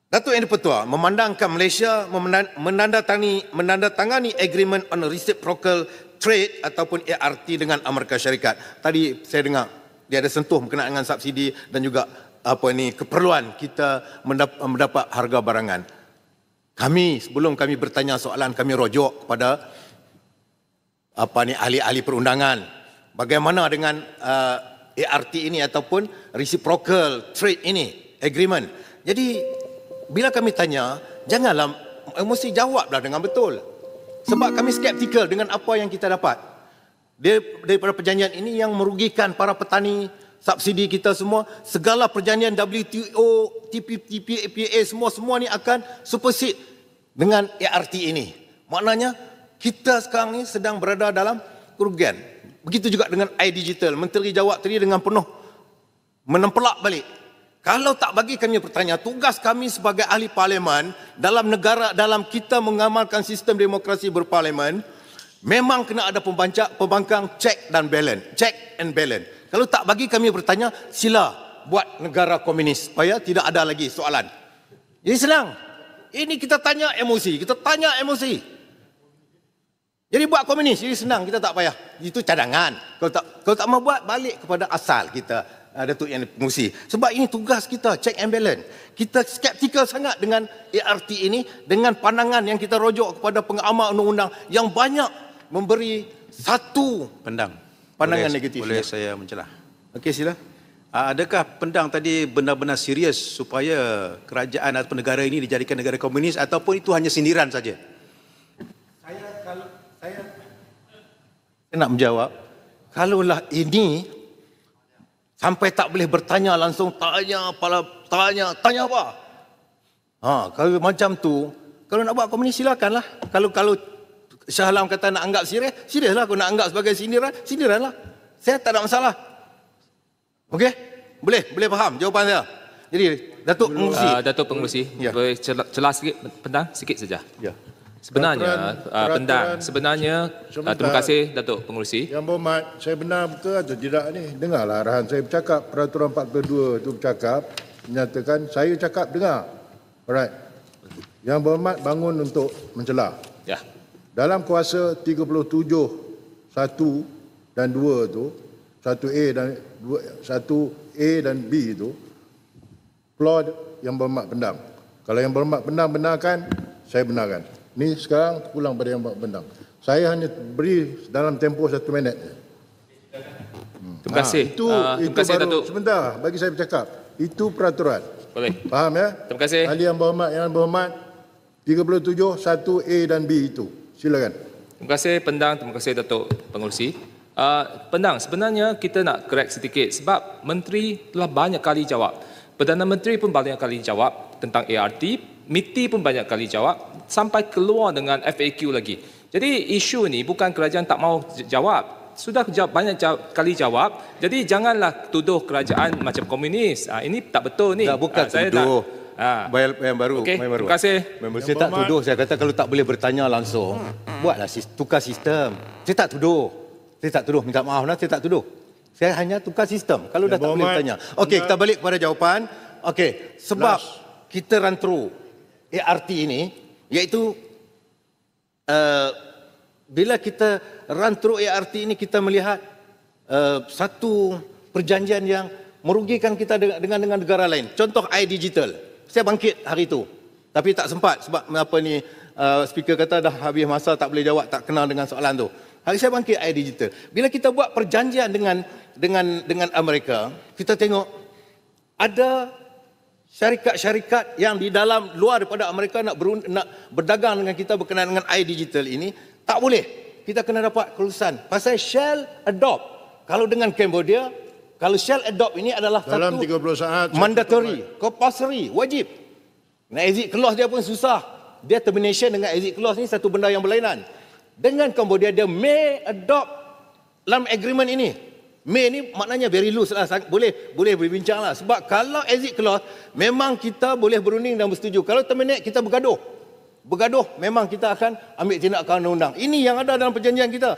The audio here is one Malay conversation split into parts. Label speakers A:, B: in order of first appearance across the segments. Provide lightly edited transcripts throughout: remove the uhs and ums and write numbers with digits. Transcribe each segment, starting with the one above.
A: Datuk Yang di-Pertua memandangkan Malaysia menandatangani agreement on reciprocal trade ataupun ART dengan Amerika Syarikat. Tadi saya dengar dia ada sentuh berkenaan dengan subsidi dan juga keperluan kita mendapat harga barangan. Sebelum kami bertanya soalan, kami rujuk kepada ahli-ahli perundangan. Bagaimana dengan ART ini ataupun reciprocal trade ini, agreement. Jadi bila kami tanya, janganlah mesti jawablah dengan betul. Sebab kami skeptikal dengan apa yang kita dapat. Daripada perjanjian ini yang merugikan para petani, subsidi kita semua, segala perjanjian WTO, TPP, APA, semua ni akan supersede dengan ART ini. Maknanya kita sekarang ni sedang berada dalam kerugian. Begitu juga dengan iDigital. Menteri jawab tadi dengan penuh menempelak balik. Kalau tak bagi kami bertanya, tugas kami sebagai ahli parlimen dalam negara, dalam kita mengamalkan sistem demokrasi berparlimen, memang kena ada pembangkang check and balance. Kalau tak bagi kami bertanya, sila buat negara komunis supaya tidak ada lagi soalan. Jadi senang. Ini kita tanya emosi, Jadi buat komunis, jadi senang, kita tak payah. Itu cadangan. Kalau tak mau buat, balik kepada asal kita. Datuk Yang di-Pengerusi. Sebab ini tugas kita, check and balance. Kita skeptikal sangat dengan ART ini, dengan pandangan yang kita rujuk kepada pengamal undang-undang yang banyak memberi satu pandangan negatif.
B: Boleh saya mencelah?
A: Okey, sila.
B: Adakah Pendang tadi benar-benar serius supaya kerajaan atau negara ini dijadikan negara komunis ataupun itu hanya sindiran saja?
A: Saya nak menjawab, kalaulah ini sampai tak boleh bertanya langsung, tanya apa? Kalau macam tu, kalau nak buat komunis silakanlah. Kalau Shah Alam kata nak anggap serius lah. Kalau nak anggap sebagai sindiranlah. Saya tak ada masalah. Okey? Boleh faham jawapan saya. Jadi
C: Datuk Pengerusi,
A: ya.
C: boleh celah sikit, Pendang, sikit saja.
A: Ya.
C: Sebenarnya, Pendang, terima kasih Datuk Pengerusi.
D: Yang berhormat, saya benar betul atau tidak ni? Dengarlah arahan saya bercakap. Peraturan 42 itu bercakap, menyatakan saya cakap dengar. Alright. Yang berhormat bangun untuk mencelah.
C: Ya.
D: Dalam kuasa 37 1 dan 2 tu, 1A dan B itu, plot yang berhormat Pendang. Kalau yang berhormat Pendang benarkan, saya benarkan. Ni sekarang pulang pada yang Pendang. Saya hanya beri dalam tempoh 1 minit.
C: Terima kasih.
D: Itu
C: terima kasih,
D: baru,
C: Datuk.
D: sebentar, bagi saya bercakap. Itu peraturan.
C: Boleh.
D: Faham ya?
C: Terima kasih.
D: Ahli yang berhormat 37 1A dan B itu. Silakan.
C: Terima kasih Pendang, terima kasih Datuk Pengerusi. Pendang, sebenarnya kita nak correct sedikit sebab Menteri telah banyak kali jawab. Perdana Menteri pun banyak kali jawab tentang ART, MITI pun banyak kali jawab, sampai keluar dengan FAQ lagi. Jadi isu ni bukan kerajaan tak mau jawab, sudah banyak kali jawab. Jadi janganlah tuduh kerajaan macam komunis. Ini tak betul ni.
A: Bukan tuduh. Yang baru.
C: Okay, terima kasih.
A: Saya tak tuduh. Saya kata kalau tak boleh bertanya langsung, buatlah tukar sistem. Saya tak tuduh. Minta maaf lah, saya tak tuduh. Saya hanya tukar sistem. Kalau dah tak boleh bertanya. Okey, kita balik kepada jawapan. Okey, sebab kita run through ART ini, iaitu bila kita run through ART ini, kita melihat satu perjanjian yang merugikan kita dengan negara lain. Contoh iDigital. Saya bangkit hari itu, tapi tak sempat sebab speaker kata dah habis masa, tak boleh jawab, tak kenal dengan soalan tu. Hari saya bangkit iDigital. Bila kita buat perjanjian dengan Amerika, kita tengok ada syarikat-syarikat yang di dalam luar daripada Amerika nak berdagang dengan kita berkenaan dengan iDigital ini, tak boleh. Kita kena dapat kelulusan. Pasal Shell adopt. Kalau dengan Cambodia, kalau Shell adopt ini adalah
D: dalam
A: satu
D: 30 saat
A: mandatory, compulsory, wajib. Nak exit clause dia pun susah. Dia termination dengan exit clause ni satu benda yang berlainan. Dengan Cambodia, dia may adopt dalam agreement ini. May ni maknanya very loose lah. Boleh berbincang lah. Sebab kalau exit clause, memang kita boleh berunding dan bersetuju. Kalau terminate, kita bergaduh. Memang kita akan ambil tindakan undang-undang. Ini yang ada dalam perjanjian kita.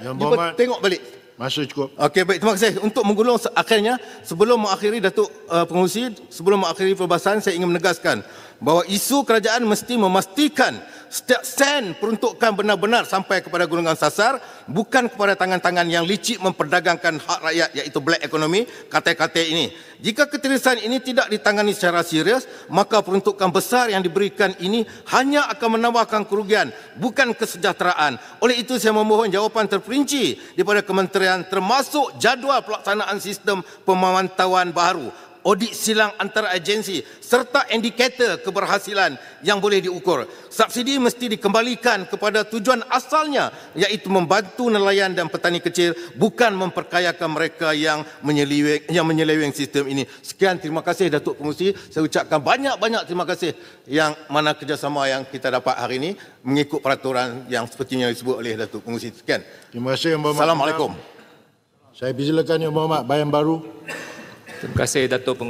A: Tengok balik.
D: Masa cukup.
A: Okey, baik. Terima kasih. Untuk menggulung akhirnya, sebelum mengakhiri Datuk Pengerusi, sebelum mengakhiri perbahasan, saya ingin menegaskan bahawa isu kerajaan mesti memastikan setiap sen peruntukan benar-benar sampai kepada golongan sasar, bukan kepada tangan-tangan yang licik memperdagangkan hak rakyat, iaitu black economy, katil-katil ini. Jika ketirisan ini tidak ditangani secara serius, maka peruntukan besar yang diberikan ini hanya akan menambahkan kerugian, bukan kesejahteraan. Oleh itu, saya memohon jawapan terperinci daripada kementerian, termasuk jadual pelaksanaan sistem pemantauan baru, audit silang antara agensi serta indikator keberhasilan yang boleh diukur. Subsidi mesti dikembalikan kepada tujuan asalnya, iaitu membantu nelayan dan petani kecil, bukan memperkayakan mereka yang menyeleweng sistem ini. Sekian, terima kasih Datuk Pengerusi. Saya ucapkan banyak-banyak terima kasih yang mana kerjasama yang kita dapat hari ini mengikut peraturan yang sepertinya disebut oleh Datuk Pengerusi. Sekian.
D: Terima kasih Yang Berhormat.
A: Assalamualaikum.
D: Saya persilakan Yang Berhormat Bayan Baru.
C: Terima kasih Datuk Pengerusi.